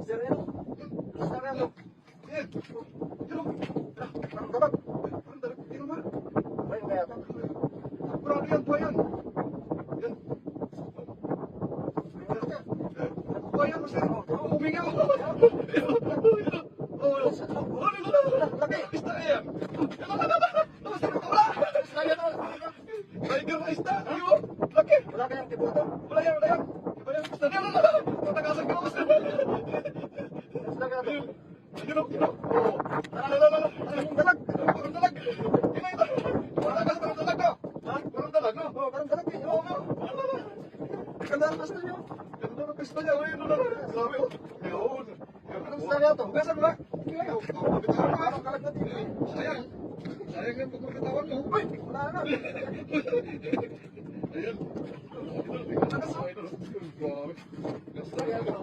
Sir, yan. Sir, yan. Yan. Yan. Parang dapat. Parang dalag. Yan ba? Ay, kaya ito. Sigurado yan po yan. Yan. Po yan, Master. Huminga mo. Laki. Isda yan. Master, wala. Tiger na isda. Ayun. Laki. Wala kayang tipo ito. Wala yan, wala yan. Iba yan. Isda yan. Tatagasan ka, Master. Isda kaya ito. Ayun, ayun. Oo. Dalag. Parang dalag. Ina ito. Parang dalag ka. Ha? Parang dalag, no? Oh, parang dalag eh. Oo, no? Ganda ang master niyo. Ganda ng pista niya. Ayun, ano. Sabi ko. Ayun. Anong isda kaya ito? Hugasan mo ba? Ayaw. Bitawan mo, ha? Parang kalag na dito eh. Sayang. Sayang yung pagkabitawan mo. Uy, wala na. Ayan. Grabe. Isda kaya ito.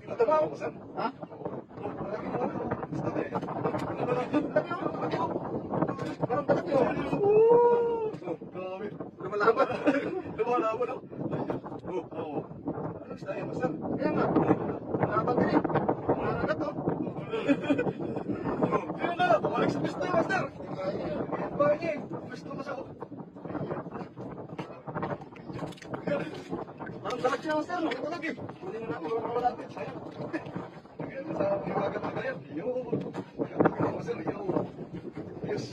Ito ba ako, sir? Ha? Parang dalag yun. Grabe. Lumalaban. Lumalaban ako. Oo. Ano isda yan, sir? Kaya nga. Lumalaban din eh. Nangangagat to. Ayun na, bumalik sa pista, master. Bahay niya eh. Pista mas ako. Parang dalag siya master. Ano talaga eh? Huli na natin. Wala natin. Sayang. Ayan, sa iwagan na ganyan. Yo. Master, yo. Yes.